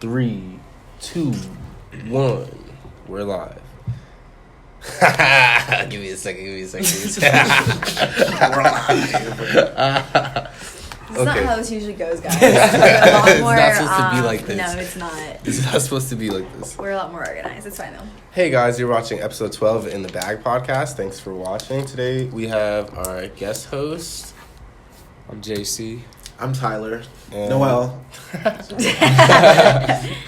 3, 2, 1. We're live. Give me a second. It's not how this usually goes, guys. It's not supposed to be like this. No, it's not. It's not supposed to be like this. We're a lot more organized. It's fine, though. Hey, guys. You're watching episode 12 in the Bag podcast. Thanks for watching. Today, we have our guest host. I'm JC. I'm Tyler. And Noel.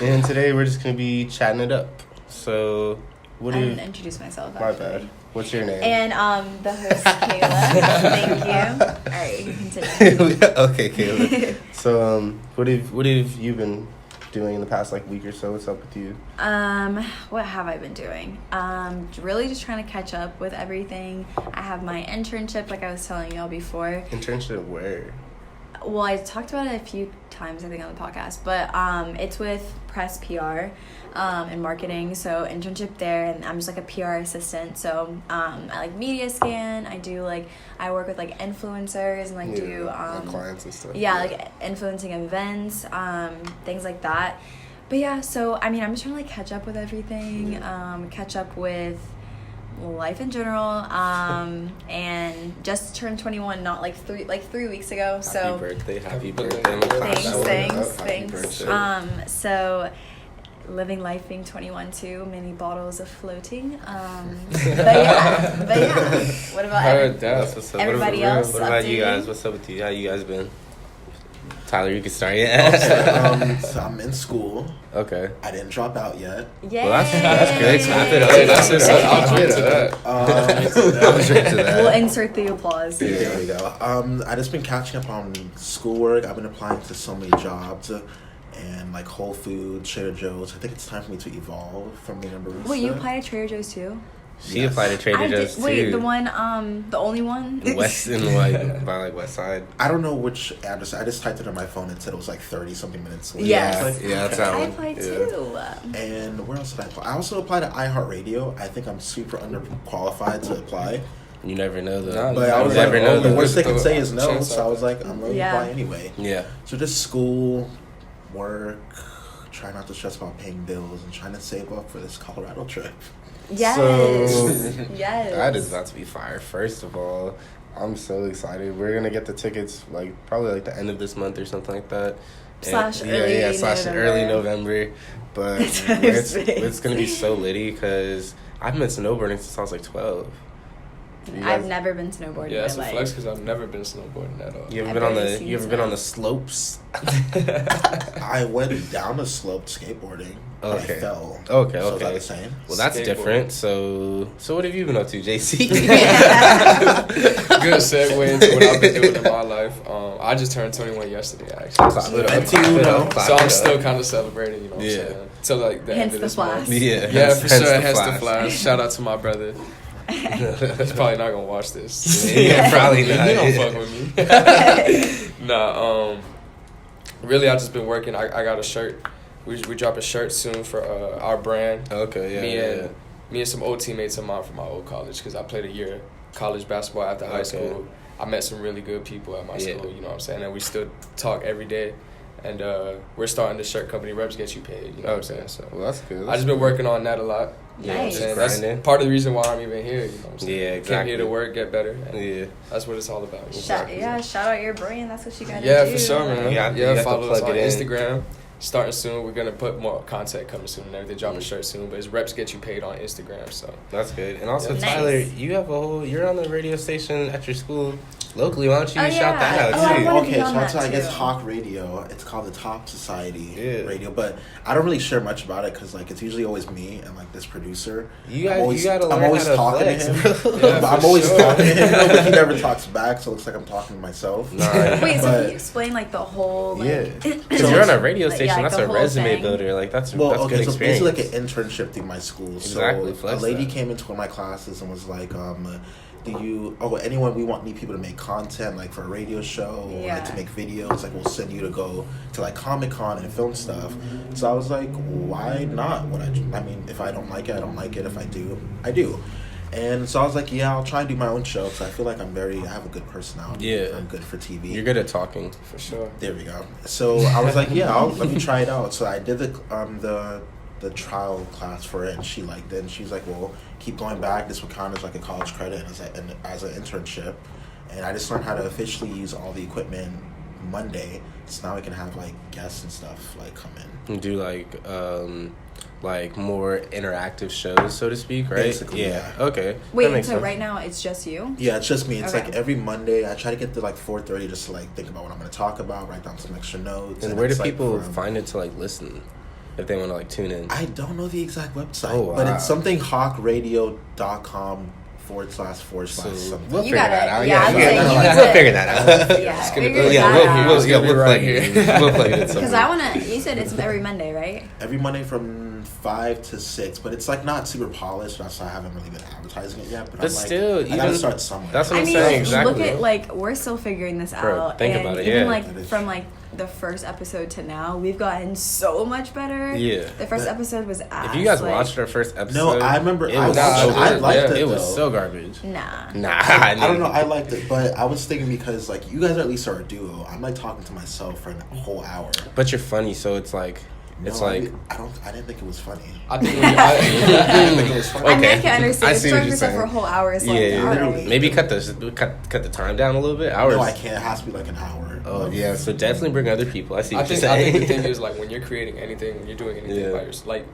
And today, we're just going to be chatting it up. So, I didn't introduce myself, My actually. bad. What's your name? And the host, Kayla. Thank you. All right, you can continue. Okay, Kayla. So, what have you been doing in the past week or so? What's up with you? What have I been doing? Really just trying to catch up with everything. I have my internship, like I was telling y'all before. Internship where? Well, I talked about it a few times, I think, on the podcast, but it's with Press PR and marketing, so internship there, and I'm just a PR assistant, so I media scan, I work with influencers and do clients and stuff. Influencing events, things like that. But yeah, so I'm just trying to catch up with everything, catch up with life in general, and just turned 21 not 3 weeks ago. So Happy birthday. Thanks. So living life being 21 too, many bottles of floating. But yeah. What about everybody else? What about you guys? What's up with you? How you guys been? Tyler, you can start. So I'm in school. Okay. I didn't drop out yet. Yay. Well, that's great. Slap it up. I'll drink to that. I'll drink to that. We'll insert the applause. There we go. I just been catching up on schoolwork. I've been applying to so many jobs, and Whole Foods, Trader Joe's. I think it's time for me to evolve from being a barista. Wait, you applied to Trader Joe's too? She applied to Trader Joe's too. Wait, the one, the only one? West by West Side. I don't know which address. I just typed it on my phone and said it was 30-something minutes away. Yes. That's that I one. applied too. And where else did I apply? I also applied to iHeartRadio. I think I'm super underqualified to apply. You never know though. But I was the worst they can say is no. So I was I'm going to apply anyway. Yeah. So just school, work, try not to stress about paying bills, and trying to save up for this Colorado trip. Yes. So, yes. That is about to be fire. First of all, I'm so excited. We're gonna get the tickets probably the end of this month or something like that. Early November. But it's gonna be so litty because I've been snowboarding since I was 12. I've never been snowboarding. Yeah, that's a flex because I've never been snowboarding at all. You ever been on the slopes? I went down the slope skateboarding. Okay. I fell. Okay. So is that the same? Well, that's different. So what have you been up to, JC? Good segue into what I've been doing in my life. I just turned 21 yesterday, actually. So I'm still kind of celebrating, you know what I'm saying? So the hence end of the this flash. month. Yeah, for sure. Hence the flash. Shout out to my brother. He's probably not gonna watch this. Yeah, probably not. He don't fuck with me. Nah, really, I just been working. I got a shirt. We drop a shirt soon for our brand. Okay, yeah. Me and some old teammates of mine from my old college, because I played a year college basketball after high school. I met some really good people at my school. You know what I'm saying? And we still talk every day. And we're starting this shirt company, Reps Get You Paid. You know what I'm saying? So that's good. I just been working on that a lot. Nice. That's part of the reason why I'm even here. You know what I'm saying? Yeah, exactly. Came here to work, get better. Yeah. That's what it's all about. Shout out your brand. That's what you gotta do. Yeah, for sure, man. Yeah, follow us on Instagram. Starting soon. We're gonna put more content coming soon and everything. Drop a shirt soon, but it's Reps Get You Paid on Instagram. So that's good. And also, Nice. Tyler, you're on the radio station at your school locally. Why don't you shout that out too? Okay, shout out to Hawk Radio. It's called the Top Society Radio, but I don't really share much about it because it's usually always me and this producer. You gotta learn how to talking flex, to him. Yeah, I'm always talking to him, but he never talks back, so it looks like I'm talking to myself. Wait, so can you explain the whole because you're on a radio station. That's a resume builder. That's good experience. So basically an internship through my school. Exactly. So a lady came into one of my classes and was like, we need people to make content for a radio show or to make videos. We'll send you to go to Comic-Con and film stuff. So I was like, why not? If I don't like it, I don't like it. If I do, I do. And so I was like, yeah, I'll try and do my own show because I feel like I have a good personality. Yeah. I'm good for TV. You're good at talking. For sure. There we go. So I was like, yeah, let me try it out. So I did the trial class for it, and she liked it. And she's like, well, keep going back. This would count as like a college credit and as an internship. And I just learned how to officially use all the equipment Monday. So now I can have like guests and stuff like come in. And do like more interactive shows, so to speak, right? Basically, yeah. Okay. Wait, so right now it's just you? Yeah, it's just me. It's Okay. like every Monday I try to get to like 4:30 just to like think about what I'm going to talk about, write down some extra notes. And where do it's, like, people find it to like listen if they want to like tune in? I don't know the exact website, Oh, wow. but it's something hawkradio.com / something. We'll You figure got that it. out. Yeah, I was yeah, saying, yeah, you yeah. need We'll to- figure that out. Yeah, It's gonna figure be- that yeah, out. we'll It's gonna be plug right it. here. We'll plug it in Because somewhere. I want to, you said it's every Monday, right? Every Monday from 5 to 6, but it's like not super polished. That's why I haven't really been advertising it yet. But I'm still, like, I gotta even- start somewhere. that's what I I'm mean, saying, exactly. look at, like, we're still figuring this Bro, out. think and about it, even, yeah. like, That is from, true. like, the first episode to now, we've gotten so much better. Yeah. The first episode was ass. If you guys like, watched our first episode, No, I remember. it I was watched so it. I good. liked Yeah, it. it was though. so garbage. Nah. Nah, I don't know. I liked it, but I was thinking because like you guys at least are a duo. I'm like talking to myself for a whole hour. But you're funny, so it's like, it's No, like. I didn't think it was funny. I think I didn't think it was funny. I mean, I Okay. can understand. I It's see what talking you're yourself for a saying. whole hour. It's Yeah, like, yeah. alright. Maybe cut the time down a little bit. Hours. No, I can't. It has to be like an hour. Oh yeah, so definitely bring other people. I see I what think you're saying. the thing is like when you're creating anything, when you're doing anything Yeah. by yourself, like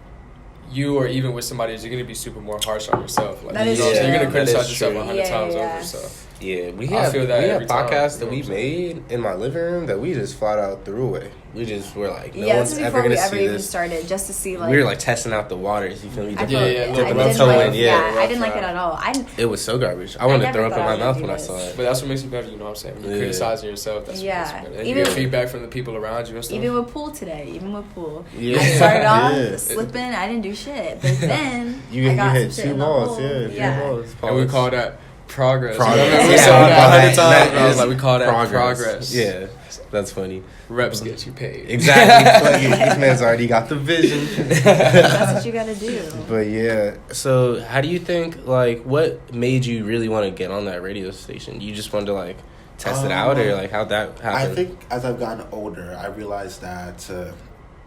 you or even with somebody, you're gonna be super more harsh on yourself. Like, That is you know, so true. you're gonna That is criticize yourself true. 100 Yeah, times yeah. over. So Yeah, we I have feel that every time, podcasts that you know we what I'm saying? made in my living room that we just flat out threw away. We just were like, no Yeah, one's this is ever before gonna we ever see even this. started, just to see, like... We were like testing out the waters. You feel me? I Dip feel Yeah, like yeah, I a little bit didn't of toe like, in, yeah, yeah, I didn't like rough it at all. It was so garbage. I wanted to never throw up in thought my I would mouth do when I this. saw it. But that's what makes you better, you know what I'm saying? When you're Yeah. criticizing yourself, that's Yeah. what makes you better. And Even- you get feedback from the people around you and stuff. Even with pool today, Yeah. I started off Yeah. slipping. I didn't do shit, but then You I got hit some shit 2 in the balls, hole. yeah, 2 balls. and we call that progress. Progress. I remember we Yeah, said that 100 that times. and I was is like, we call that progress. Yeah, that's funny. Reps get you paid. Exactly. This man's already got the vision. That's what you gotta do. But yeah, so how do you think, like, what made you really want to get on that radio station? You just wanted to, like, test it out, or, like, how'd that happen? I think as I've gotten older, I realized that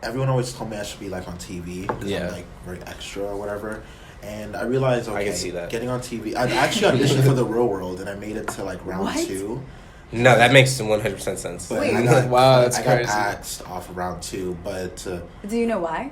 everyone always told me I should be like on TV because Yeah. I'm like very extra or whatever. And I realized, okay, I can see that. getting on TV. I actually auditioned for The Real World, and I made it to like round What? 2. No, that makes 100% sense. But Wait. I got, Wow, that's I got crazy. axed off of round 2, but Do you know why?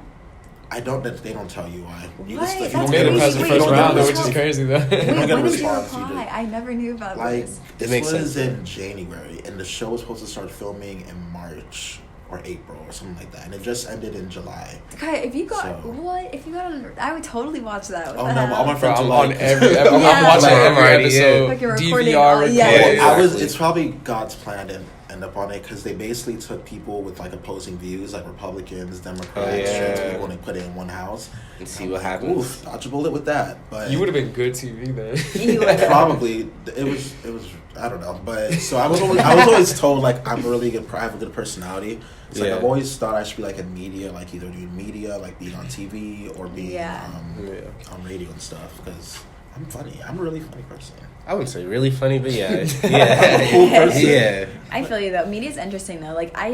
I don't. They don't tell you why. You What? just, That's You don't made get it crazy. past the Wait, first don't round, get though, which is this- crazy, though. don't Wait, get a when did you response, you apply? do. I never knew about Like this. this makes was sense, in January, and the show was supposed to start filming in March or April or something like that, and it just ended in July. Okay, if you got So- what? If you got on, I would totally watch that. What Oh the no, hell? all my Bro, friends I'm were on like, every I'm Yeah. watching Like, every already, episode. yeah. Like you're recording DVR all- recording. yeah. Well, Exactly. it's probably God's plan to end up on it because they basically took people with like opposing views, like Republicans, Democrats, Oh, yeah. trans people, and they put it in one house. And see I'm what like, happens. Oof, dodge a bullet with that. But You would have been good TV then. You would've. probably it was I don't know, but so I was always told like I'm really good. I have a good personality. It's like Yeah. I've always thought I should be like in media, like either doing media, like being on TV, or being Yeah. on radio and stuff. Because I'm funny. I'm a really funny person. I wouldn't say really funny, but yeah. Yeah. I'm a cool person. Yeah. I feel you though. Media's interesting though. Like I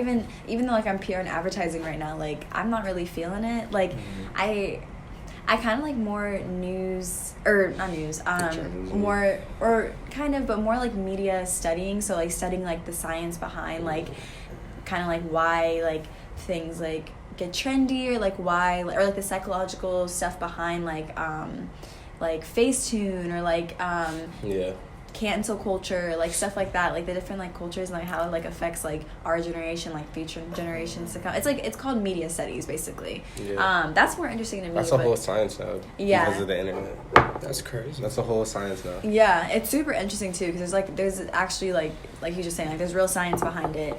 even though like I'm PR and advertising right now, like I'm not really feeling it. Like I kind of like more news or not news. Journalism. More or kind of, but more like media studying. So like studying like the science behind like kind of like why like things like get trendy or like why or like the psychological stuff behind like Facetune or like Yeah. cancel culture, like stuff like that, like the different like cultures and like how it like affects like our generation, like future generations to come. It's called media studies basically. Yeah. That's more interesting to me. That's a but- whole science now. Yeah. Because of the internet. That's crazy. That's a whole science now. Yeah, it's super interesting too because there's actually like you were just saying, like there's real science behind it.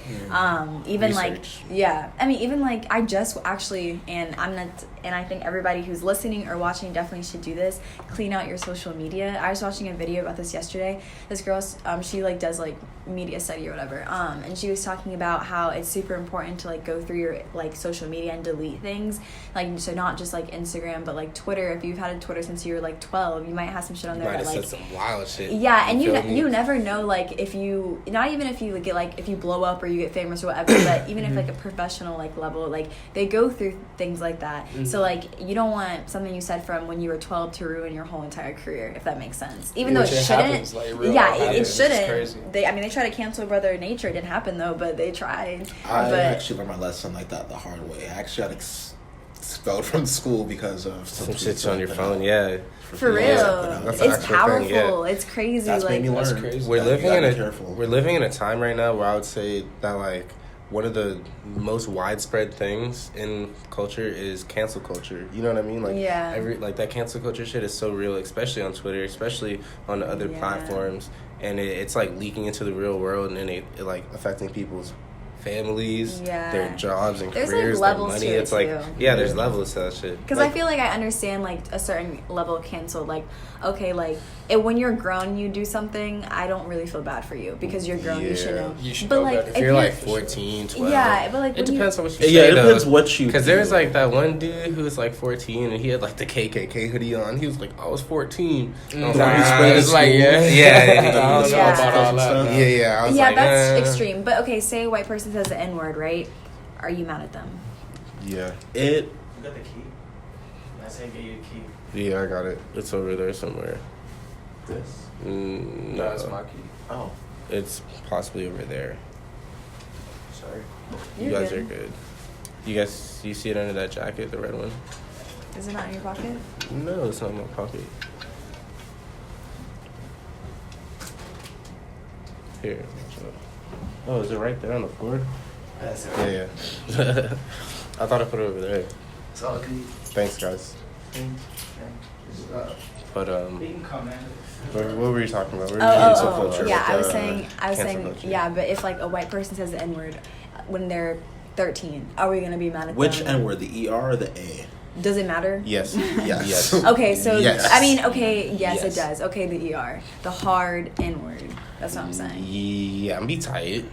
Even Research. like yeah, I mean even like I just actually and I think everybody who's listening or watching definitely should do this. Clean out your social media. I was watching a video about this yesterday. this girl, she like does like media study or whatever, and she was talking about how it's super important to like go through your like social media and delete things, like, so not just like Instagram but like Twitter. If you've had a Twitter since you were like 12, you might have some shit on there might that have like said some wild shit. Yeah, and you never know, like, if you, not even if you get like, if you blow up or you get famous or whatever, but even if like a professional like level, like they go through things like that. So like you don't want something you said from when you were 12 to ruin your whole entire career, if that makes sense. Even though it shouldn't. Happens, like, It shouldn't. They tried to cancel Brother Nature. It didn't happen though, but they tried. I actually learned my lesson like that the hard way. I actually got expelled from school because of some shit's on your phone. Yeah, for real. It's powerful. Thing, yeah. It's crazy. That's like, made me learn. That's crazy. We're living in a time right now where I would say that like one of the most widespread things in culture is cancel culture. You know what I mean? Like like that cancel culture shit is so real, especially on Twitter, especially on the other platforms, and it's like leaking into the real world, and it like affecting people's families, their jobs and there's careers, like levels their money. To it's it like too. There's levels to that shit. Because I feel like I understand like a certain level of cancel. Like, okay, like when you're grown, you do something, I don't really feel bad for you because you're grown. You should know. You should but know like better. If you're like 14, 12. Yeah, but like it depends on what you say. Yeah, it depends what you. Because there's like that one dude who was like 14 and he had like the KKK hoodie on. He was like, I was 14. It's like I don't know about all that. I was like, that's extreme. But okay, say a white person says the N-word, right? Are you mad at them? Yeah. You got the key? I say get you a key. Yeah, I got it. It's over there somewhere. This? No, that's my key. Oh. It's possibly over there. Sorry. You guys are good. You see it under that jacket, the red one? Is it not in your pocket? No, it's not in my pocket. Here. Oh, is it right there on the floor? That's it. Yeah. I thought I put it over there. It's all good. Thanks, guys. But You can come in. what were you talking about? Yeah, I was saying, yeah, but if like a white person says the N-word when they're 13, are we gonna be mad at them? Which N-word, the ER or the A? Does it matter? Yes. Yes. Okay, so yes. I mean, okay, yes, it does. Okay, the ER, the hard N-word. That's what I'm saying. Yeah, I'm be tight.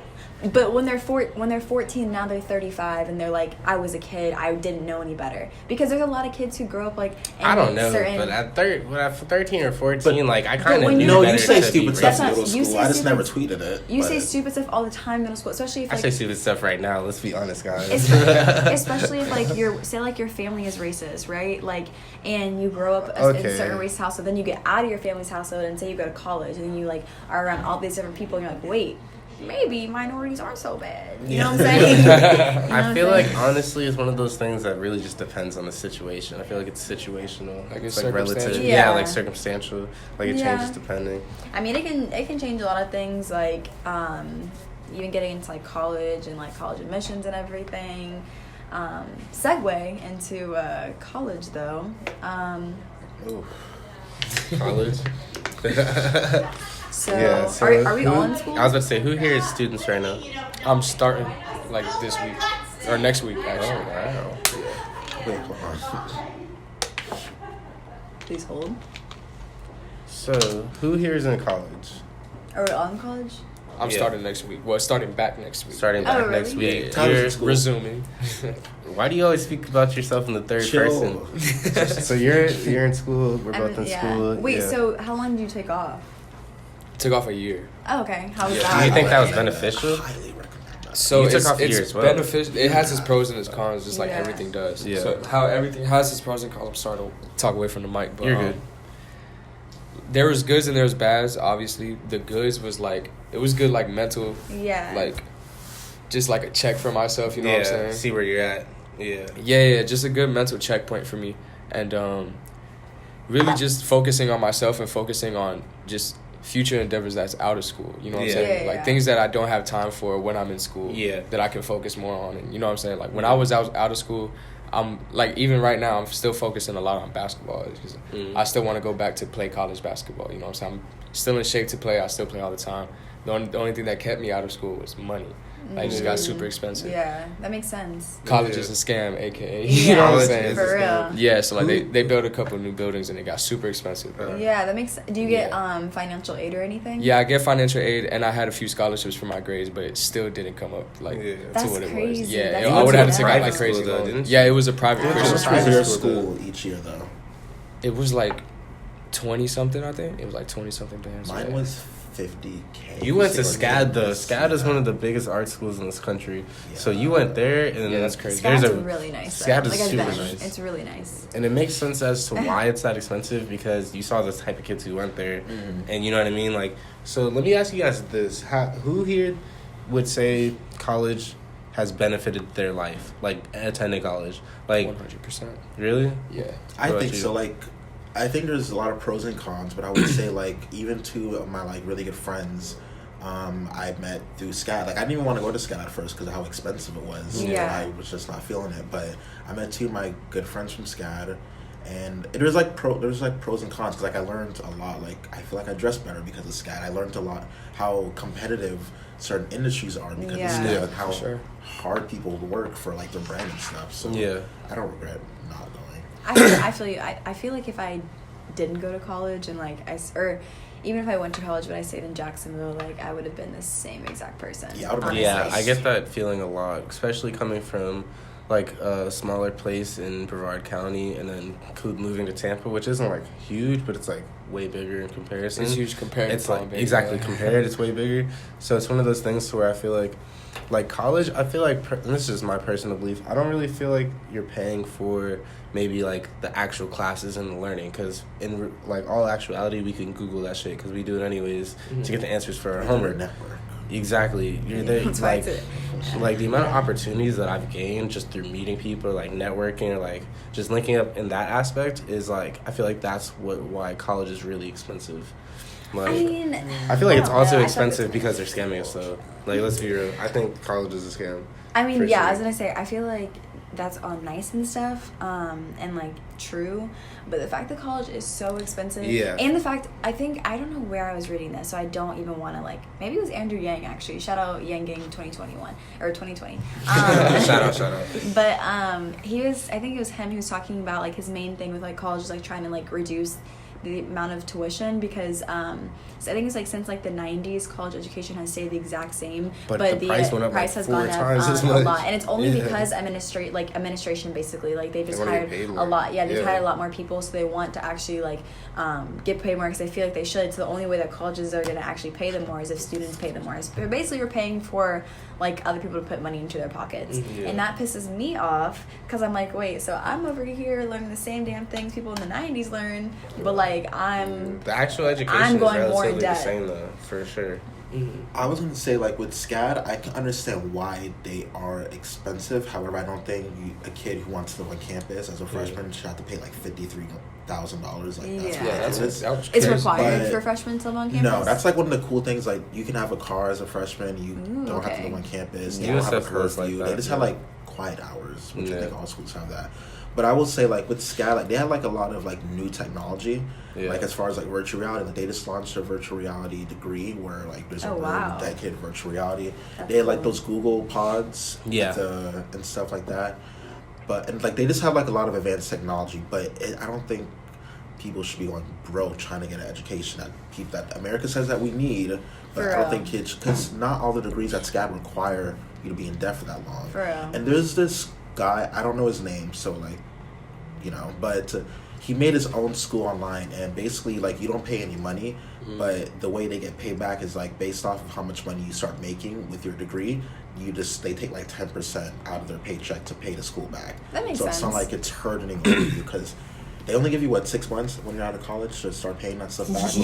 But when they're 14, now they're 35, and they're like, I was a kid, I didn't know any better. Because there's a lot of kids who grow up like. I don't know, but at 13 or 14, like I kind of. No, you say stupid stuff in That's middle not- school. I just never tweeted it. You say stupid stuff all the time in middle school, especially if I like. say stupid stuff right now. Let's be honest, guys. Especially if like your family is racist, right? Like, and you grow up in a certain race household, then you get out of your family's household and say you go to college, and then you like are around all these different people, and you're like, wait. Maybe minorities aren't so bad. You know what I'm saying? I feel like honestly, it's one of those things that really just depends on the situation. I feel like it's situational, like it's like relative, like circumstantial. Like it changes depending. I mean, it can change a lot of things, like even getting into like college and like college admissions and everything. Segue into college though. College. So are we all in school? I was about to say, who here is students right now? I'm starting like this week or next week actually. Oh wow. Wait, hold on. Please hold. So who here is in college? Are we all in college? I'm starting next week. Well, starting back next week. Starting back really? next week. You're resuming. Why do you always speak about yourself in the third person? So you're in school. We're both in school. Wait, so how long did you take off? Took off a year. Oh, okay. How was Do that? you think that was beneficial? Highly recommend that. So You took off a year it's as well. beneficial. It has its pros and its cons, just like everything does. Yeah. So how everything has its pros and cons. I'm sorry to talk away from the mic, but You're good. There was goods and there was bads. Obviously, the goods was like it was good, like mental, like just like a check for myself. You know what I'm saying? See where you're at. Yeah. Yeah, just a good mental checkpoint for me, and really just focusing on myself and focusing on just future endeavors that's out of school. You know what I'm saying? Like things that I don't have time for when I'm in school. Yeah. That I can focus more on, and you know what I'm saying? Like when I was out of school, I'm like even right now I'm still focusing a lot on basketball because I still want to go back to play college basketball. You know what I'm saying? I'm still in shape to play. I still play all the time. The only thing that kept me out of school was money. Like, it just got super expensive. Yeah, that makes sense. College is a scam, aka. You know what I'm saying? For real. Yeah, so like they built a couple new buildings and it got super expensive. Yeah, that makes sense. Do you get financial aid or anything? Yeah, I get financial aid and I had a few scholarships for my grades, but it still didn't come up to what it was. Yeah, I would have to take out like crazy loan. Yeah, it was a private Christian school. How much was your school each year though? It was like 20 something, I think. It was like 20 something bands. Mine was 50K. You went to SCAD though. SCAD is one of the biggest art schools in this country. Yeah. So you went there, and that's crazy. SCAD's really nice. SCAD is super nice. It's really nice. And it makes sense as to why it's that expensive, because you saw the type of kids who went there, and you know what I mean. Like, so let me ask you guys this: who here would say college has benefited their life, like attending college? Like 100%. Really? Yeah. I think so. Like, I think there's a lot of pros and cons, but I would say, like, even two of my, like, really good friends I met through SCAD. Like, I didn't even want to go to SCAD at first because of how expensive it was. Yeah. I was just not feeling it. But I met two of my good friends from SCAD, and there was pros and cons because, like, I learned a lot. Like, I feel like I dressed better because of SCAD. I learned a lot how competitive certain industries are because of SCAD and how hard people work for, like, their brand and stuff. So I don't regret not going. I feel you. I feel like if I didn't go to college and or even if I went to college but I stayed in Jacksonville, like I would have been the same exact person. Yeah, I get that feeling a lot, especially coming from like a smaller place in Brevard County and then moving to Tampa, which isn't like huge, but it's like way bigger in comparison. It's huge compared. It's like compared. It's way bigger. So it's one of those things where I feel like college. I feel like and this is just my personal belief. I don't really feel like you're paying for maybe like the actual classes and the learning, because in like all actuality we can Google that shit because we do it anyways to get the answers for our homework. Network. Exactly. You're there. Like the amount of opportunities that I've gained just through meeting people, like networking, or like just linking up in that aspect is like, I feel like that's why college is really expensive. Like, I feel like it's also expensive because they're scamming us though. Like, let's be real. I think college is a scam. I mean, yeah, I was gonna say, I feel like that's all nice and stuff, and like true, but the fact that college is so expensive, and the fact, I don't know where I was reading this, so I don't even want to, like, maybe it was Andrew Yang, actually, shout out Yang Gang 2021 or 2020. Shout out. But I think it was him who was talking about like his main thing with like college is like trying to like reduce the amount of tuition, because so I think it's like since like the 90s college education has stayed the exact same, but the price has gone up a lot, and it's only because administration basically, like they just hired a lot. They've hired a lot more people, so they want to actually like get paid more because they feel like they should. So the only way that colleges are going to actually pay them more is if students pay them more. So basically you're paying for like other people to put money into their pockets, and that pisses me off because I'm like, wait, so I'm over here learning the same damn things people in the 90s learned, but like the actual education is relatively the same though, for sure. I was going to say, like, with SCAD, I can understand why they are expensive. However, I don't think a kid who wants to live on campus as a freshman should have to pay like $53,000. Like, it's required for freshmen to live on campus? No, that's like one of the cool things. Like, you can have a car as a freshman. You don't have to live on campus. You don't have a curfew. They just have like quiet hours, which I think all schools have that. But I will say, like, with SCAD, like, they have, like, a lot of, like, new technology. Like, as far as, like, virtual reality. Like, they just launched a virtual reality degree where, like, there's a dedicated virtual reality. They had, like, those Google pods. And stuff like that. And, like, they just have, like, a lot of advanced technology. But I don't think people should be going broke trying to get an education that America says that we need. But I don't think kids... Because not all the degrees at SCAD require you to be in debt for that long. For real. And there's this guy, I don't know his name, so like, you know, but he made his own school online, and basically like you don't pay any money, but the way they get paid back is like based off of how much money you start making with your degree. They take like 10% out of their paycheck to pay the school back. That makes sense. So it's not like it's hurting over you, because they only give you 6 months when you're out of college to start paying that stuff back.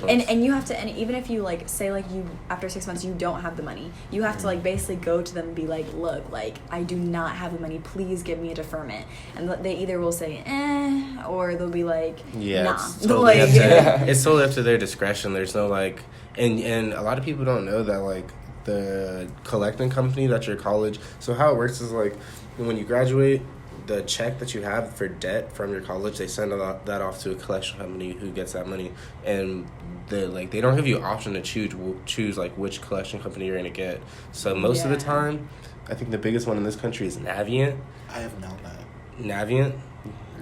And you have to, and even if you like say like you after 6 months you don't have the money, you have to like basically go to them and be like, look, like I do not have the money, please give me a deferment. And they either will say or they'll be like, nah. It's totally up to their discretion. There's no like, and a lot of people don't know that like the collecting company that's your college. So how it works is like when you graduate, the check that you have for debt from your college, they send that off to a collection company who gets that money, and they don't give you an option to choose like which collection company you're gonna get. So most of the time, I think the biggest one in this country is Navient. I have Nelnet. Navient?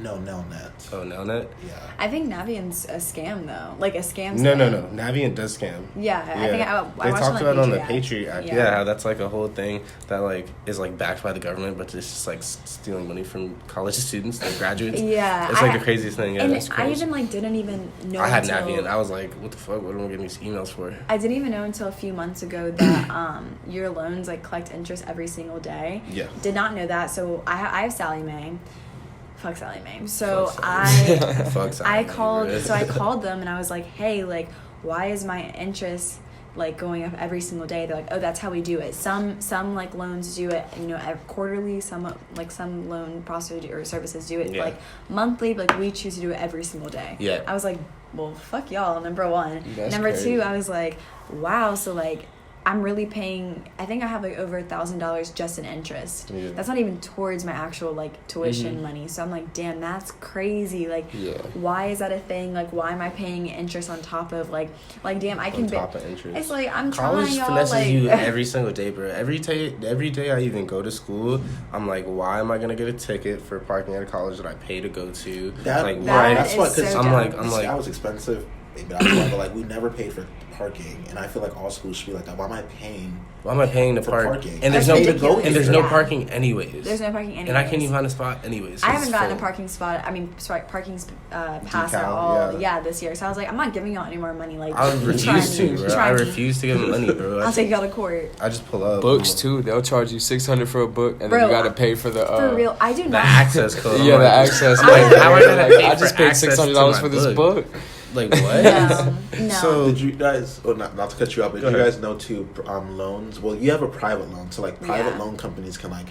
No, Nelnet. Oh, Nelnet? Yeah. I think Navient's a scam, though. Like, a scam. No. Navient does scam. Yeah. I think I they watched talked about it on the Patriot Patriot Act. Yeah, how that's like a whole thing that like is like backed by the government, but it's just like stealing money from college students, like graduates. Yeah. It's like the craziest thing. Yeah, and that's crazy. I even like didn't even know. I had Navient. I was like, what the fuck? What am I getting these emails for? I didn't even know until a few months ago that your loans like collect interest every single day. Yeah. Did not know that. So I have Sally Mae. Fuck Sally Mae. So I called them and I was like, hey, like, why is my interest like going up every single day? They're like, oh, that's how we do it. Some like loans do it, quarterly. Some loan processors or services do it like monthly. But like we choose to do it every single day. Yeah. I was like, well, fuck y'all. Number one. That's Number crazy. two, I was like, wow. So like, I'm really paying, I think I have like over $1,000 just in interest. Yeah. That's not even towards my actual like tuition money. So I'm like, damn, that's crazy. Like, why is that a thing? Like, why am I paying interest on top of like damn, I can on top of interest. It's like, I'm college trying, y'all. Finesses like, you every single day, bro. Every day I even go to school, I'm like, why am I gonna get a ticket for parking at a college that I pay to go to? That's what, because so I'm like, that was expensive. But like we never paid for parking, and I feel like all schools should be like that. Why am I paying to park? Parking? And there's no parking anyways. There's no parking anyways. And I can't even find a spot anyways. I haven't gotten a parking spot. Parking pass at all. Yeah, this year. So I was like, I'm not giving y'all any more money. Like, I refuse to, bro. I refuse to give them money, bro. I'll take y'all to court. I just pull up. Books too. They'll charge you $600 for a book, and then you gotta pay for the. For real, I do the not. access code. Yeah, the access. I just paid $600 for this book. Like what? No. So did you guys? Or not to cut you off, but did you guys know too? Loans. Well, you have a private loan, so like private loan companies can like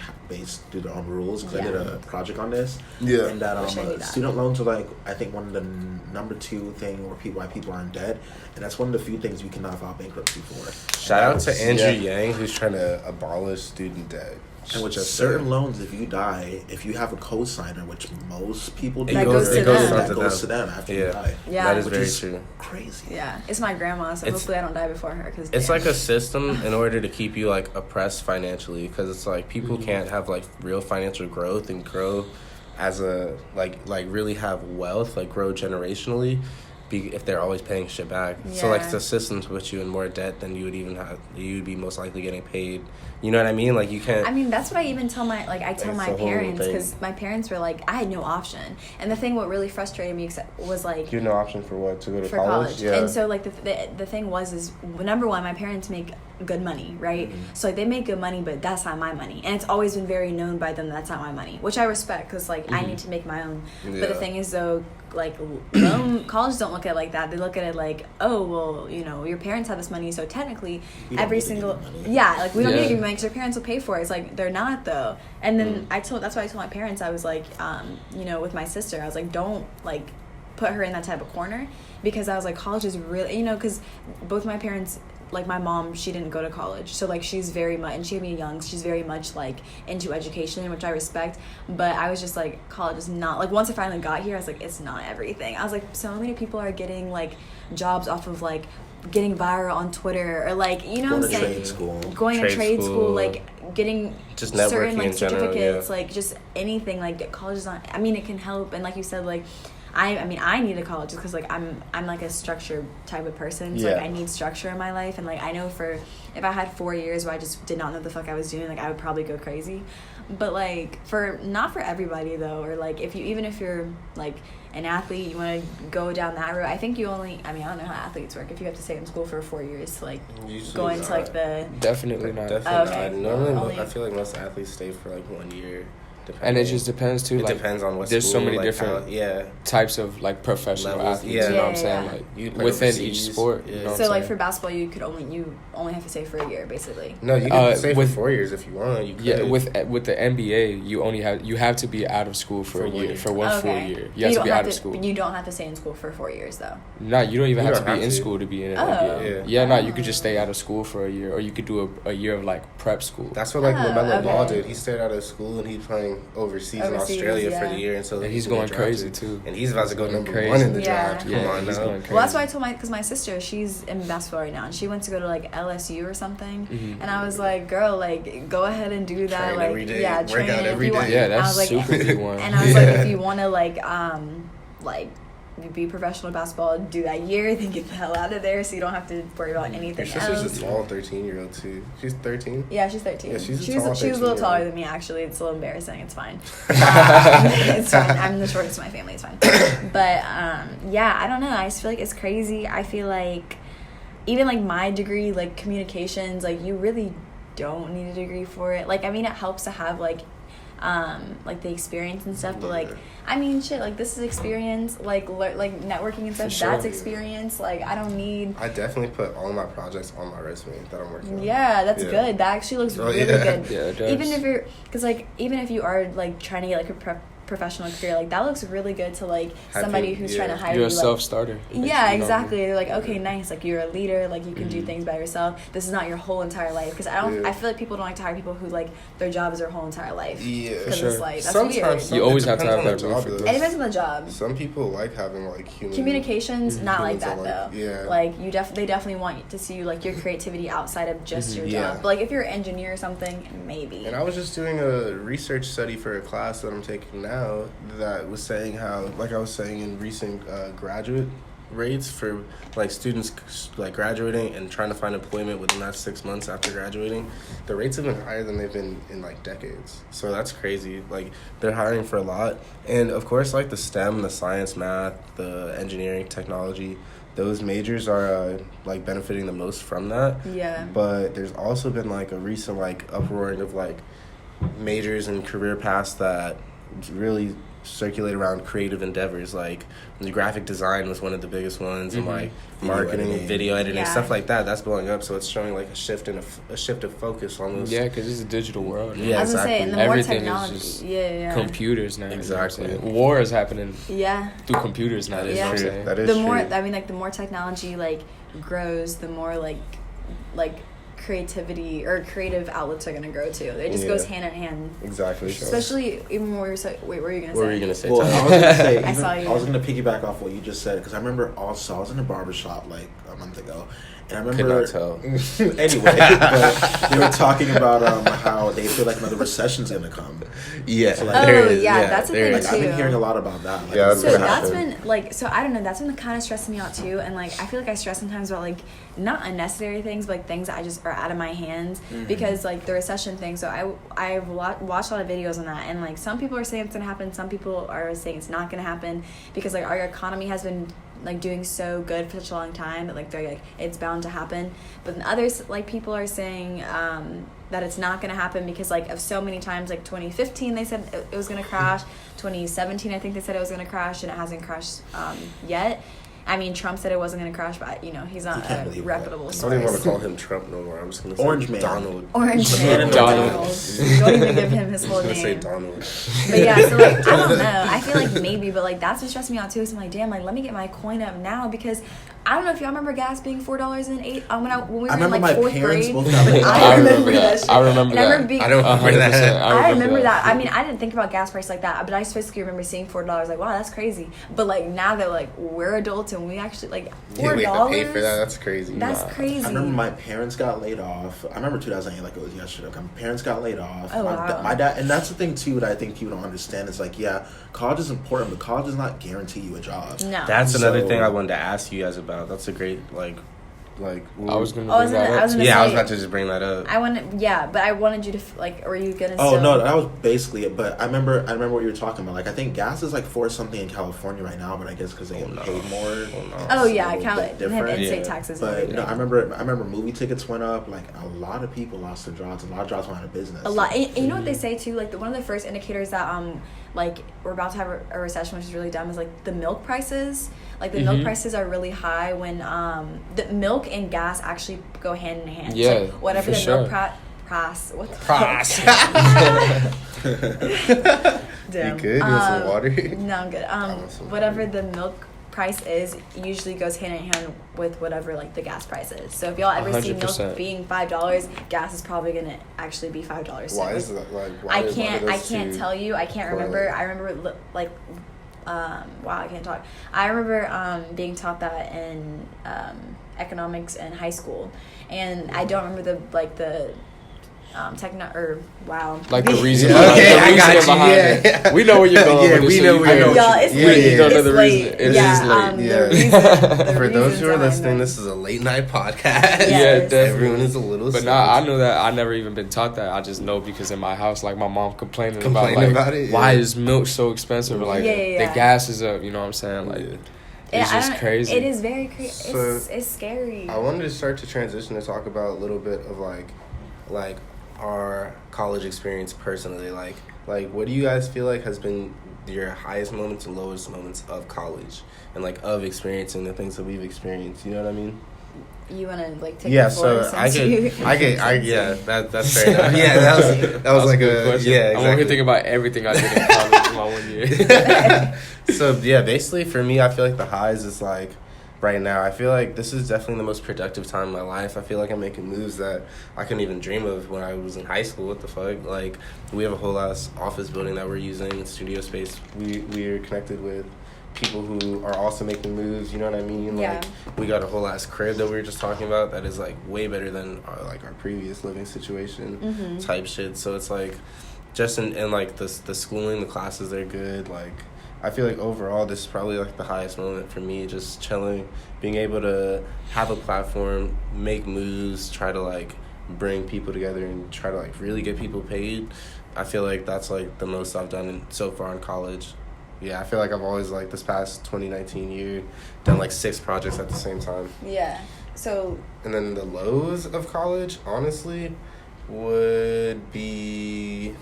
do their own rules. Because I did a project on this. Yeah. And that student loans are like I think one of the number 2 thing why people are in debt, and that's one of the few things we cannot file bankruptcy for. Shout out to Andrew Yang, who's trying to abolish student debt. And which is certain loans, if you die, if you have a co-signer, which most people do, that goes to them after you die. Yeah, that is very true. Crazy. Yeah, it's my grandma, so hopefully I don't die before her. Cause it's like a system in order to keep you like oppressed financially, because it's like people can't have like real financial growth and grow as a like really have wealth, like grow generationally. If they're always paying shit back. So like it's a system to put you in more debt than you'd be most likely getting paid. You know what I mean? Like you can't. I mean, that's what I even tell my my parents, because my parents were like, I had no option. And the thing what really frustrated me was like, you had no option for what, to go to college? Yeah. And so like the thing is number one, my parents make good money, right? So like they make good money, but that's not my money, and it's always been very known by them that's not my money, which I respect, because like I need to make my own. But the thing is though, like colleges don't look at it like that. They look at it like, oh well, your parents have this money, so technically every single we don't need to give you money because your parents will pay for it. It's like they're not though. And then that's why I told my parents, I was like, with my sister, I was like, don't like put her in that type of corner, because I was like, college is really, because both my parents, like my mom, she didn't go to college, so like she's very much, and she had me young, she's very much like into education, which I respect, but I was just like, college is not, like once I finally got here, I was like, it's not everything. I was like, so many people are getting like jobs off of like getting viral on Twitter, or like, what I'm saying, going to trade school, like getting just certain like certificates, general, like just anything. Like college is not, I mean, it can help, and like you said, like I need a college because like I'm like a structured type of person, so like I need structure in my life, and like I know if I had 4 years where I just did not know the fuck I was doing, like I would probably go crazy. But like not for everybody though, or like if you're like an athlete, you want to go down that route. I think you only, I don't know how athletes work, if you have to stay in school for 4 years to like go into like the definitely not. Okay. Normally I feel like most athletes stay for like 1 year. And it just depends too. It depends on what there's school, so many like different types of like professional levels, athletes. You know what I'm saying? Like within each sport. You know what I'm so like saying? for basketball, you only have to stay for a year, basically. No, you can stay for 4 years if you want. You could. Yeah, with the NBA, you have to be out of school for a year, for one full year. You have to be out of school. You don't have to stay in school for 4 years though. No, you don't even have to be in school to be in an NBA. Yeah, no, you could just stay out of school for a year, or you could do a year of like prep school. That's what like LaMelo Ball did. He stayed out of school and he's playing going overseas in Australia for the year, and so he's going crazy too. And he's about to go number 1 in the draft. Come on, he's going crazy. Well, that's why I told because my sister, she's in basketball right now, and she went to go to like LSU or something, and I was like, girl, like go ahead and do that, train like every day. yeah, train every day. Yeah, that's super big one. And I was like, if you want to like be professional basketball, do that year, then get the hell out of there so you don't have to worry about anything else. Your sister's a tall 13-year-old too. She's 13? Yeah, she's 13. Yeah, she was a little taller than me, actually. It's a little embarrassing. It's fine. It's fine. I'm the shortest in my family. It's fine. But, yeah, I don't know. I just feel like it's crazy. I feel like even, like, my degree, like, communications, like, you really don't need a degree for it. Like, I mean, it helps to have, like the experience and stuff, but like I mean shit, like this is experience, like networking and stuff, that's experience. Like I don't need. I definitely put all my projects on my resume that I'm working on. Yeah, that's good. That actually looks really good. Yeah, it does. Even if you're, because like even if you are like trying to get like a professional career, like that looks really good to like somebody who's trying to hire you. You're a self-starter. Yeah, exactly. They're like, okay, nice. Like you're a leader. Like you can do things by yourself. This is not your whole entire life. Because I feel like people don't like to hire people who like their job is their whole entire life. Yeah, because it's like that's sometimes weird. You always have to have that job. It depends on the job. Some people like having like communications, not like that though. Yeah. Like they definitely want to see like your creativity outside of just your job. But like if you're an engineer or something, maybe. And I was just doing a research study for a class that I'm taking now that was saying how, like I was saying in recent graduate rates for like students like graduating and trying to find employment within that 6 months after graduating, the rates have been higher than they've been in like decades. So that's crazy. Like they're hiring for a lot. And of course like the STEM, the science, math, the engineering, technology, those majors are like benefiting the most from that. Yeah. But there's also been like a recent like uproaring of like majors and career paths that really circulate around creative endeavors. Like the graphic design was one of the biggest ones, and like marketing, video editing, stuff like that. That's blowing up. So it's showing like a shift of focus almost. Yeah, because it's a digital world. Yeah, I was exactly. gonna say, and the everything more technology, is just computers now. Exactly. You know war is happening. Yeah. Through computers now. That is You know what I'm true. saying? That is the true. more I mean, like the more technology like grows, the more like creativity or creative outlets are gonna grow too. It just goes hand in hand. Exactly. Especially even when we were wait, what were you gonna say? What were you gonna say? Well, I was gonna say. I saw you. I was gonna piggyback off what you just said because I remember also I was in a barbershop like a month ago, and I remember. Could not tell. Anyway, but they were talking about how they feel like another recession's gonna come. Yeah. So, like, that's a thing like, too. I've been hearing a lot about that. Like, Yeah, So that's been like, so I don't know, that's been kind of stressing me out too, and like I feel like I stress sometimes about like not unnecessary things, but like things that I just are out of my hands because like the recession thing. So I've watched a lot of videos on that, and like some people are saying it's gonna happen, some people are saying it's not gonna happen because like our economy has been like doing so good for such a long time that like they're like it's bound to happen. But then others like people are saying that it's not going to happen because like of so many times, like 2015 they said it was going to crash, 2017 I think they said it was going to crash, and it hasn't crashed yet. I mean, Trump said it wasn't going to crash, but you know he's not a reputable source. I don't even want to call him Trump no more. I'm just going to say Orange Man. Donald. Orange Man. Donald. Don't even give him his whole I'm just going name. to say Donald. But yeah, so like I don't know. I feel like maybe, but like that's what stressed me out too. So I'm like, damn, like let me get my coin up now because I don't know if y'all remember gas being $4.08 when we were in like fourth grade. I remember that. I remember that. I don't remember that. I remember that. I mean, I didn't think about gas price like that, but I specifically remember seeing $4. Like, wow, that's crazy. But like now that like we're adults and we actually like $4. We have to pay for that. That's crazy. That's crazy. I remember my parents got laid off. I remember 2008 like it was yesterday. My parents got laid off. Oh, wow. My dad, and that's the thing too that I think people don't understand is like, yeah, college is important, but college does not guarantee you a job. No. That's another thing I wanted to ask you guys about. That's a great I was gonna bring that up. I was about to just bring that up. But I wanted you to like. Were you gonna? Oh no, that was basically it. But I remember what you were talking about. Like I think gas is like for something in California right now, but I guess because they get paid more. Oh yeah, I count. They have in-state taxes. But no, I remember movie tickets went up. Like a lot of people lost their jobs. A lot of jobs went out of business. A lot. And you know what they say too? Like one of the first indicators that like we're about to have a recession, which is really dumb, is like the milk prices. Like the milk prices are really high when the milk and gas actually go hand in hand. Yeah, so whatever the milk price. What the Price. Damn. You good? You want some water? No, I'm good. Whatever the milk price is usually goes hand in hand with whatever like the gas price is. So if y'all ever 100%. See milk being $5, gas is probably gonna actually be $5. Why is that? Like, I can't tell you. I can't remember. I remember like. Wow, I can't talk. I remember being taught that in economics in high school, and I don't remember the like the reason. Okay, I got you. Yeah. We know where you're going. Yeah, we know where you're going. It's late. You don't know the reason. It is late. For those who are listening, this is a late night podcast. Yeah, definitely. Everyone is a little. But I know that I never even been taught that. I just know because in my house, like my mom complaining about it. Why is milk so expensive? Like the gas is up. You know what I'm saying? Like. It's just crazy. It is very crazy. So it's scary. I wanted to start to transition to talk about a little bit of like our college experience personally. Like what do you guys feel like has been your highest moments and lowest moments of college and like of experiencing the things that we've experienced? You know what I mean? You want to like take the floor? So that's fair enough. Yeah, that was like a good question. Yeah, exactly. I'm over here thinking about everything I did in college in my 1 year. So yeah, basically for me, I feel like the highs is like right now. I feel like this is definitely the most productive time in my life. I feel like I'm making moves that I couldn't even dream of when I was in high school. What the fuck? Like we have a whole ass office building that we're using, studio space. We're connected with people who are also making moves, you know what I mean? Like we got a whole ass crib that we were just talking about that is like way better than our previous living situation type shit. So it's like just in like the schooling, the classes, they're good. Like I feel like overall this is probably like the highest moment for me, just chilling, being able to have a platform, make moves, try to like bring people together and try to like really get people paid. I feel like that's like the most I've done so far in college. Yeah, I feel like I've always, like, this past 2019 year, done, like, 6 projects at the same time. Yeah, so... And then the lows of college, honestly, would be...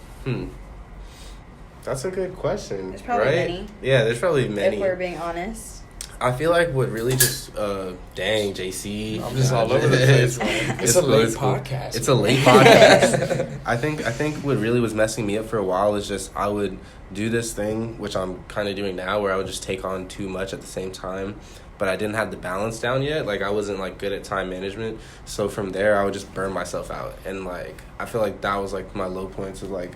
That's a good question, there's probably many. Yeah, there's probably many. If we're being honest. I feel like what really just... dang, JC. I'm just all over the place. It's a late podcast. It's a late podcast. I think what really was messing me up for a while is just I would do this thing, which I'm kind of doing now, where I would just take on too much at the same time, but I didn't have the balance down yet. Like, I wasn't, like, good at time management. So from there, I would just burn myself out. And, like, I feel like that was, like, my low points of, like,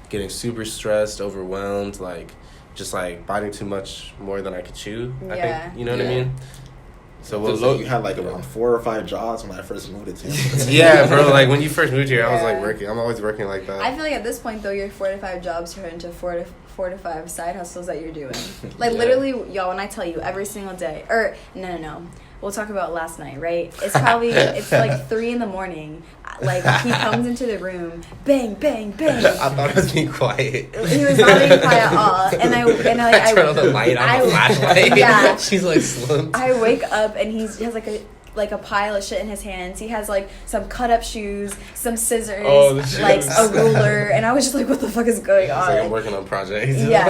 getting super stressed, overwhelmed, like, just, like, biting too much more than I could chew, I think. You know what I mean? So what was you had like around 4 or 5 jobs when I first moved to Tampa. Yeah, bro. Like when you first moved here, I was like working. I'm always working like that. I feel like at this point though, your 4 to 5 jobs turn into 4 to 5 side hustles that you're doing. Like literally, y'all. When I tell you every single day, or no. We'll talk about last night, right? It's probably, it's like 3 a.m. Like, he comes into the room, bang, bang, bang. I thought it was being quiet. He was not being quiet at all. And I turn on the light on the flashlight. Yeah. She's like slumped. I wake up and he has like a pile of shit in his hands. He has like some cut up shoes, some scissors, like a ruler, and I was just like, what the fuck is going on? He's like, I'm working on projects. Yeah,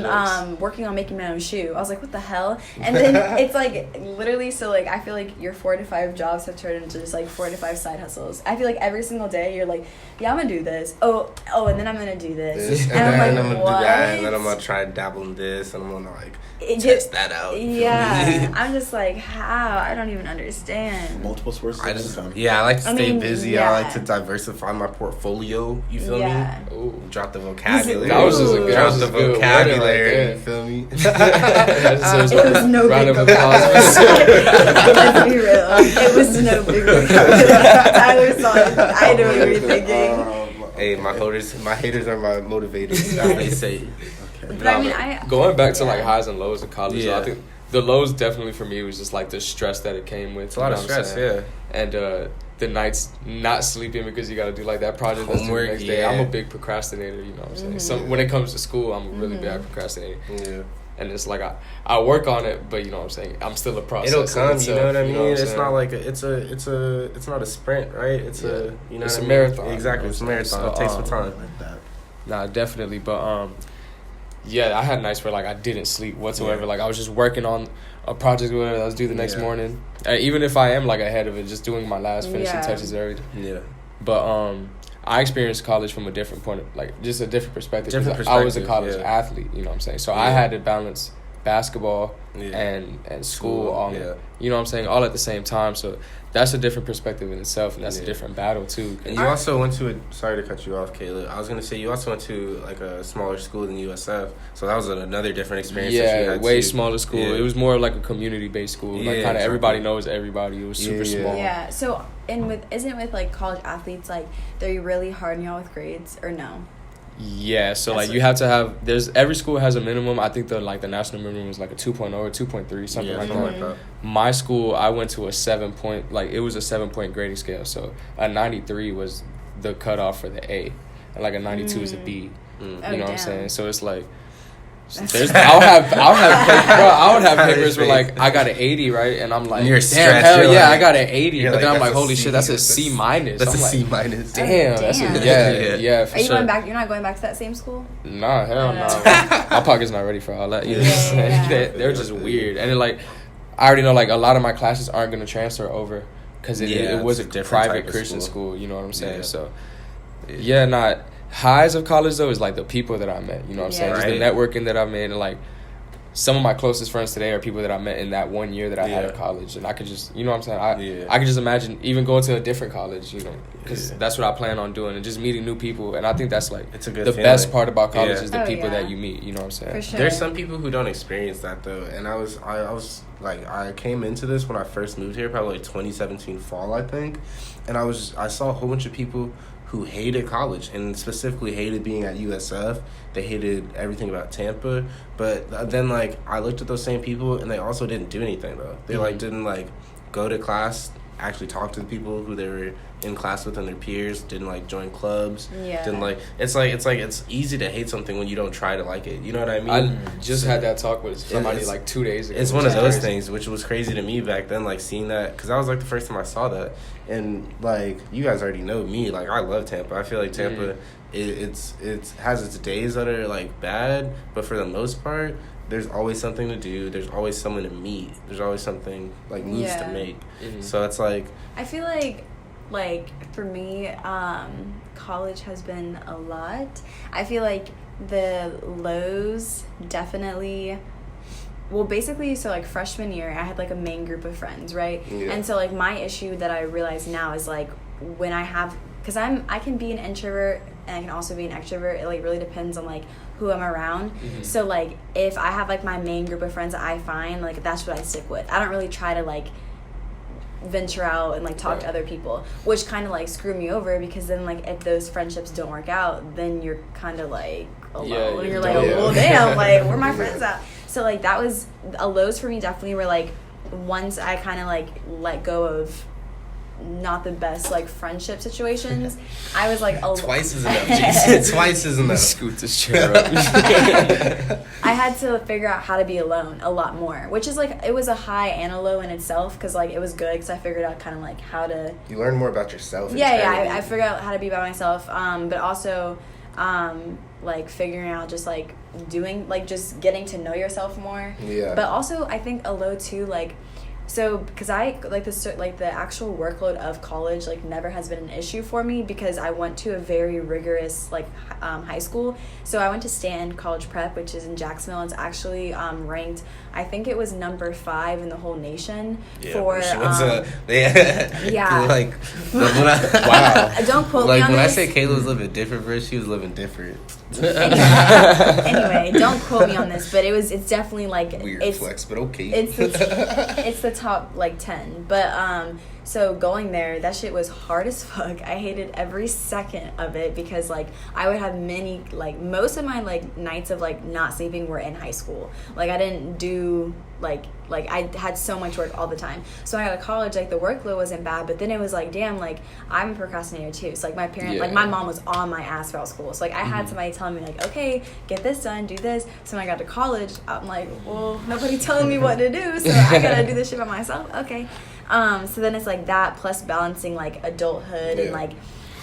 I'm working on making my own shoe. I was like, what the hell? And then it's like literally, so like I feel like your 4 to 5 jobs have turned into just like 4 to 5 side hustles. I feel like every single day you're like, yeah, I'm gonna do this. Oh, and then I'm gonna do this. And then I'm gonna do that, and then I'm gonna try to dabble in this, and I'm gonna like test that out. Yeah, I'm just like, how? I don't even understand. Multiple sources of income. Yeah, I like to stay busy. Yeah. I like to diversify my portfolio. You feel me? Ooh, drop the vocabulary. That was just a good. Drop the vocabulary. You feel me? It was no big vocabulary. Let's be real. It was no big vocabulary. Tyler saw it. I know what you were thinking. Hey, my haters are my motivators, as they say. But I mean, going back to like highs and lows of college, I think the lows definitely for me was just like the stress that it came with. It's a lot of stress, and the nights not sleeping because you got to do like that project that's due the next day. I'm a big procrastinator, you know what I'm saying? So when it comes to school, I'm a really bad procrastinator. Yeah. And it's like I work on it, but you know what I'm saying, I'm still a process. It'll come, you know what I mean? It's not like it's not a sprint, right? It's a it's a marathon. Exactly, it's a marathon. So, it takes some time. Like that. Nah, definitely, but yeah, I had nights where like I didn't sleep whatsoever. Yeah. Like I was just working on a project where I was due the next morning. Even if I am like ahead of it, just doing my last finishing touches and everything. Yeah. But I experienced college from a different point, like just a different perspective. I was a college athlete, you know what I'm saying? So I had to balance basketball and school all you know what I'm saying, all at the same time. So that's a different perspective in itself, and that's a different battle too. And you also went to sorry to cut you off, Kayla. I was gonna say you also went to like a smaller school than USF, so that was another different experience. Yeah, way smaller school. It was more like a community based school. Like kind of everybody knows everybody. It was super small. Yeah. So isn't it with like college athletes, like they're really hard on y'all with grades or no? Yeah, so like you have to have, every school has a minimum. I think the national minimum is like a 2.0 or 2.3, something like that. My school, I went to a 7-point, like it was a 7-point grading scale. So a 93 was the cutoff for the A, and like a 92 is a B. You know what I'm saying? So it's like, I would have papers where like I got an 80, right, and I'm like, damn, hell yeah, I got an 80, but then I'm like, holy shit, that's a C minus. That's a C minus. Damn, that's yeah. For Are you going back? You're not going back to that same school? Nah, hell no. My pocket's not ready for all that. They're just weird, and then like I already know like a lot of my classes aren't gonna transfer over because it was a private Christian school. You know what I'm saying? So highs of college though is like the people that I met, you know what I'm saying, just the networking that I made, and like some of my closest friends today are people that I met in that 1 year that I had at college, and I could just, you know what I'm saying, I could just imagine even going to a different college, you know, because that's what I plan on doing, and just meeting new people. And I think that's like it's a good the feeling. Best part about college is the people that you meet, you know what I'm saying. For sure. There's some people who don't experience that though, and I was like, I came into this when I first moved here, probably like 2017 fall, I think, and I saw a whole bunch of people who hated college and specifically hated being at USF. They hated everything about Tampa. But then, like, I looked at those same people, and they also didn't do anything, though. They, like, didn't, like, go to class, actually talk to the people who they were in class with and their peers, didn't, like, join clubs. Didn't, like, it's easy to hate something when you don't try to like it. You know what I mean? I just had that talk with somebody, like, 2 days ago. It's one of those things, which was crazy to me back then, like, seeing that, because that was, like, the first time I saw that. And, like, you guys already know me. Like, I love Tampa. I feel like Tampa, it has its days that are, like, bad. But for the most part, there's always something to do. There's always someone to meet. There's always something, like, moves to make. So it's, like... I feel like, for me, college has been a lot. I feel like the lows definitely... Well, basically, so, like, freshman year, I had, like, a main group of friends, right? Yeah. And so, like, my issue that I realize now is, like, when I have... Because I can be an introvert and I can also be an extrovert. It, like, really depends on, like, who I'm around. So, like, if I have, like, my main group of friends that I find, like, that's what I stick with. I don't really try to, like, venture out and, like, talk to other people, which kind of, like, screw me over because then, like, if those friendships don't work out, then you're kind of, like, alone. And you're like, well, damn, like, where are my friends at? So, like, that was a lows for me definitely were, like, once I kind of, like, let go of not the best, like, friendship situations, I was, like, twice is enough, Jason. Twice is enough. Scoot this chair up. I had to figure out how to be alone a lot more, which is, like, it was a high and a low in itself because, like, it was good because I figured out kind of, like, how to... You learn more about yourself. I figured out how to be by myself, but also... like figuring out just like doing like just getting to know yourself more, but also I think a low too, like, so because I like the actual workload of college like never has been an issue for me because I went to a very rigorous like high school. So I went to Stanton College Prep, which is in Jacksonville. It's actually ranked, I think it was number 5 in the whole nation for like wow. Don't quote me on when this. I say Kayla was living different for us, she was living different. Anyway, don't quote me on this, but it's definitely like weird flex, but okay. It's the top like 10, but so going there, that shit was hard as fuck. I hated every second of it because like I would have many like most of my like nights of like not sleeping were in high school. Like I didn't do like I had so much work all the time. So when I got to college, like the workload wasn't bad, but then it was like, damn, like I'm a procrastinator too. So like my parents, like my mom was on my ass throughout school. So like I had somebody telling me like, okay, get this done, do this. So when I got to college, I'm like, well, nobody telling me what to do, so I gotta do this shit by myself. Okay. So then it's like that plus balancing like adulthood and like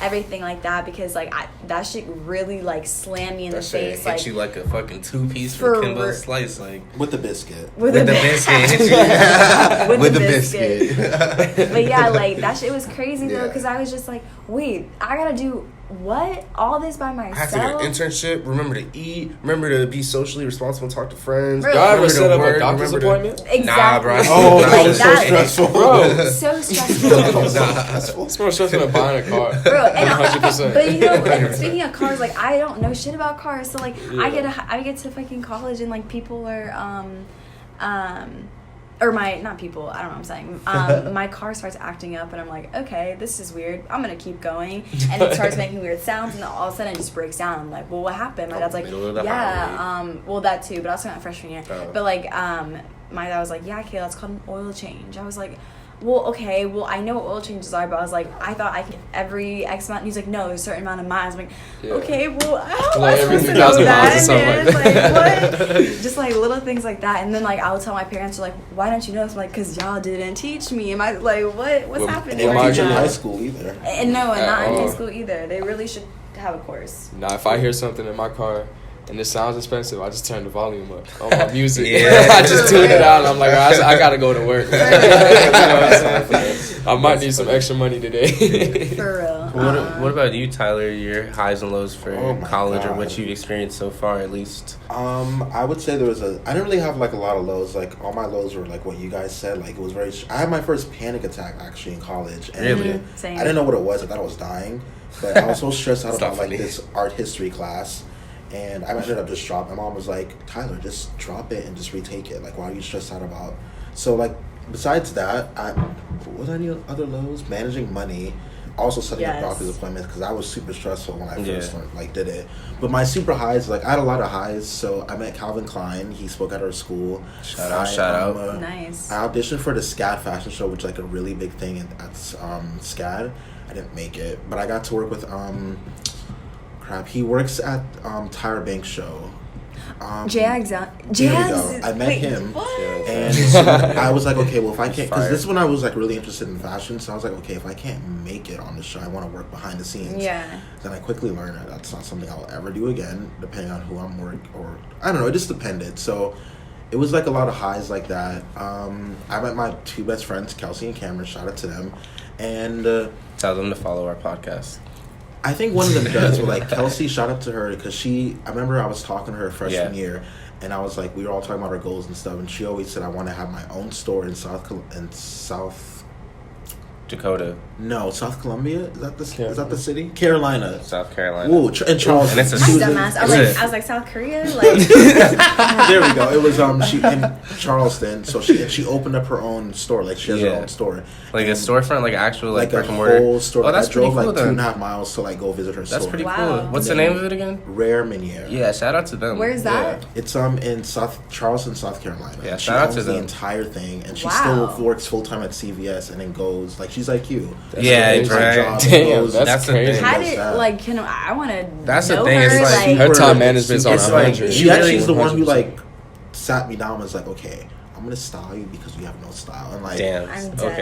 everything like that because like that shit really like slammed me in the face. Hit like you like a fucking 2-piece for Kimbo slice, like with the biscuit. With the biscuit. With the biscuit. But yeah, like that shit was crazy though because I was just like, wait, I gotta do what? All this by myself? I have to get an internship. Remember to eat. Remember to be socially responsible and talk to friends. Bro, y'all ever set up a doctor's appointment? Exactly. Nah, bro. Oh, that was so stressful. Bro. So stressful. It's more stressful than buying a car. Bro, and 100%. but you know, like, speaking of cars, like I don't know shit about cars, so like Yeah. I get to fucking college and like people are or not people, I don't know what I'm saying. My car starts acting up and I'm like, okay, this is weird. I'm gonna keep going, and it starts making weird sounds, and then all of a sudden it just breaks down. I'm like, well, what happened? My dad's like, yeah, well that too, but I was talking about freshman year. But like, my dad was like, yeah, Kayla, it's called an oil change. I was like, well, okay, well, I know what oil changes are, but I was like, I thought I could every X amount. And he's like, no, there's a certain amount of miles. I'm like, okay, well, how am I supposed to know that, man? Like, what? Just like little things like that. And then like I'll tell my parents, like, why don't you know this? I'm like, because y'all didn't teach me. Am I like, what's happening? They weren't teaching in now? high school either. And no, and not in high school either. They really should have a course. Nah, if I hear something in my car and it sounds expensive, I just turn the volume up on my music. Yeah. I just tune it out and I'm like, I gotta go to work. You know what I'm saying? I might need some extra money today. For real. What about you, Tyler? Your highs and lows for college, or what you've experienced so far, at least? I would say I didn't really have like a lot of lows. Like all my lows were like what you guys said. Like it was I had my first panic attack actually in college. And Really? Same. I didn't know what it was. I thought I was dying, but I was so stressed out about like this art history class. And I ended up just dropping. My mom was like, Tyler, just drop it and just retake it. Like, why are you stressed out about? So, like, besides that, was there any other lows? Managing money. Also setting up doctor's appointments, because that was super stressful when I first did it. But my super highs, like, I had a lot of highs. So, I met Calvin Klein. He spoke at our school. Shout out. Nice. I auditioned for the SCAD fashion show, which is, like, a really big thing at SCAD. I didn't make it. But I got to work with... he works at Tyra Banks' show. Jags. I met him, and so I was like, okay, well, if I can't, because this is when I was like really interested in fashion, so I was like, okay, if I can't make it on the show, I want to work behind the scenes. Yeah. Then I quickly learned that that's not something I'll ever do again, depending on who I'm working, or I don't know, it just depended. So it was like a lot of highs like that. I met my two best friends, Kelsey and Cameron. Shout out to them, and tell them to follow our podcast. I think one of them does, but like Kelsey, shout out to her, because I remember I was talking to her freshman year, and I was like, we were all talking about our goals and stuff, and she always said I want to have my own store in South Dakota. No, South Columbia. Is that the city? Carolina. South Carolina. Ooh, in Charleston. And it's dumbass. I was like South Korea. Like there we go. It was she in Charleston. So she opened up her own store. Like she has her own store. Like a storefront, like actual like brick a and mortar. Whole store. Oh, that's I drove pretty cool, like then. 2.5 miles to like go visit her store. That's pretty cool. What's the name of it again? Rare Miniere. Yeah, shout out to them. Where's that? It's in Charleston, South Carolina. Yeah, she shout out owns to them. the entire thing, and she still works full time at CVS, and then goes like she's like you. Right. Damn, that's crazy. How did like I want to. That's the know thing. her, It's like her time management's on 100. She's the one who like sat me down and was like, okay, I'm gonna style you because you have no style, and like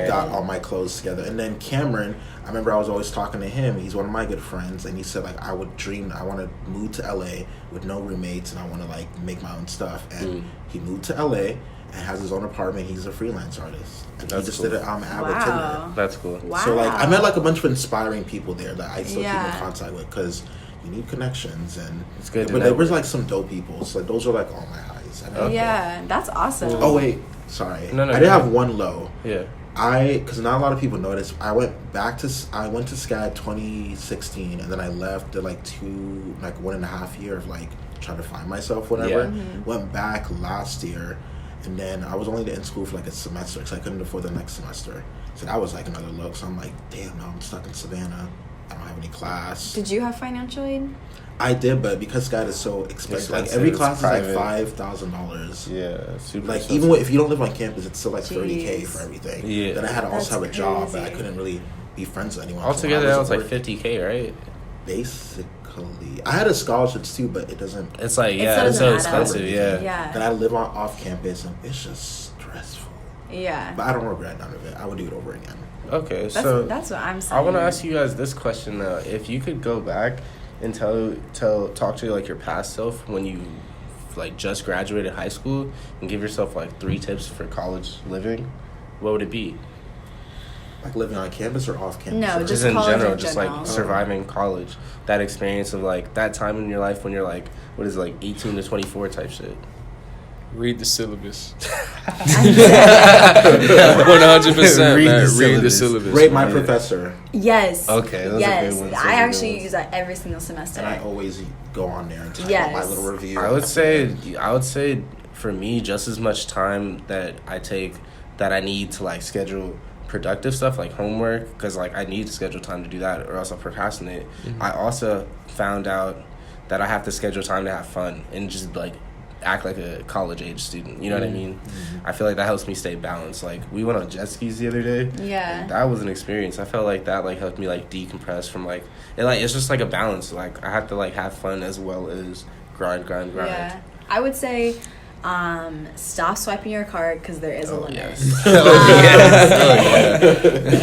got all my clothes together. And then Cameron, I remember I was always talking to him. He's one of my good friends, and he said like I want to move to LA with no roommates, and I want to like make my own stuff. And he moved to LA and has his own apartment. He's a freelance artist. And he just did it ad with Tinder. That's cool. Wow. So like I met like a bunch of inspiring people there that I still keep in contact with, because you need connections, and it's good. But there was like some dope people. So like, those are like all my highs. Yeah, that's awesome. Oh wait, sorry. No, I did have one low. Yeah. Because not a lot of people know this. I went to SCAD 2016, and then I left at like 1.5 year of like trying to find myself, whatever. Went back last year, and then I was only in school for like a semester because I couldn't afford the next semester. So that was like another low. So I'm like, damn, now I'm stuck in Savannah. I don't have any class. Did you have financial aid? I did, but because SCAD is so expensive, like every class is like $5,000. Yeah, super. Like expensive. even if you don't live on campus, it's still like $30K for everything. Yeah. Then I had to also have a job, but I couldn't really be friends with anyone. Altogether, that was like $50K, right? Basically, I had a scholarships too, but it doesn't. It's like it's so expensive. Yeah. Then I live off campus, and it's just stressful. Yeah. But I don't regret none of it. I would do it over again. Okay, that's what I'm saying. I want to ask you guys this question though: if you could go back and talk to like your past self when you like just graduated high school and give yourself like 3 tips for college living, what would it be? Like living on campus or off campus? No, just in general, just like surviving college. That experience of like that time in your life when you're like, what is it, like 18 to 24 type shit. Read the syllabus. 100%. Read the syllabus. Rate my professor. Yes. Okay. Yes. I actually use that every single semester. And I always go on there and type up my little review. I would say for me, just as much time that I take that I need to like schedule productive stuff like homework, because like I need to schedule time to do that or else I'll procrastinate. Mm-hmm. I also found out that I have to schedule time to have fun and just like act like a college age student, you know what I mean? Mm-hmm. I feel like that helps me stay balanced. Like we went on jet skis the other day. Yeah, that was an experience. I felt like that like helped me like decompress from like it's just like a balance. Like I have to like have fun as well as grind. Yeah, I would say stop swiping your card because there is a limit. Yes.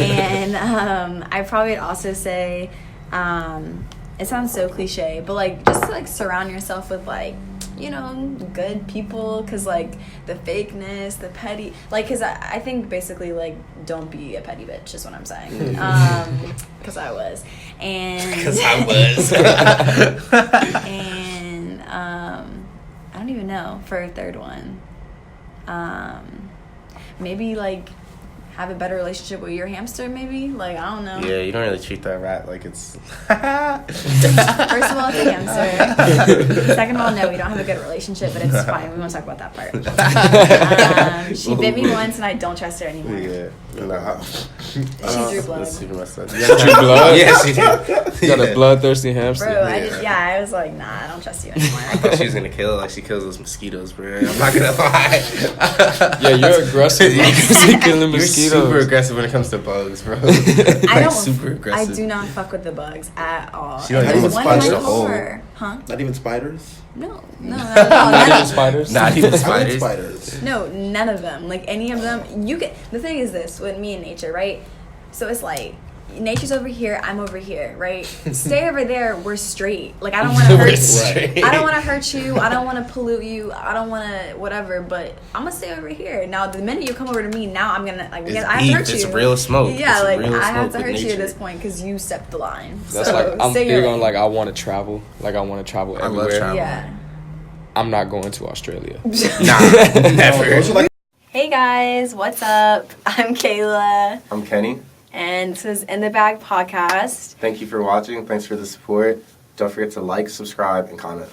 And I probably would also say it sounds so cliche, but like just like surround yourself with like, you know, good people, because like the fakeness, the petty, like, because I think basically like don't be a petty bitch is what I'm saying. Because I was. And I don't even know for a third one. Maybe like have a better relationship with your hamster, maybe? Like, I don't know. Yeah, you don't really treat that rat like it's... First of all, it's a hamster. Second of all, no, we don't have a good relationship, but it's fine. We won't talk about that part. She bit me once, and I don't trust her anymore. Yeah. No. She drew blood. That's super messed up. You drew blood? Yeah, she did. You got a bloodthirsty hamster. Bro, I was like, nah, I don't trust you anymore. I thought she was going to kill, like she kills those mosquitoes, bro. I'm not going to lie. Yeah, you're aggressive. You're killing mosquitoes. You're super aggressive when it comes to bugs, bro. Super aggressive. I do not fuck with the bugs at all. She don't even sponge the hole. Huh? Not even spiders? No, not at all. Not even spiders? Not even spiders. No, none of them. Like, any of them. The thing is this, with me and nature, right? So it's like, nature's over here, I'm over here, right? Stay over there, we're straight. Like, I don't want to hurt you. I don't want to hurt you. I don't want to pollute you. I don't want to whatever, but I'm going to stay over here. Now, the minute you come over to me, now I'm going to, like, I have to hurt you. It's real smoke. Yeah, like, I have to hurt you at this point because you stepped the line. That's so, like, I'm big on, like, I want to travel. Like, I want to travel everywhere. I love travel. Yeah. I'm not going to Australia. Nah, never. Hey guys, what's up? I'm Kayla. I'm Kenny. And this is In the Bag Podcast. Thank you for watching. Thanks for the support. Don't forget to like, subscribe, and comment.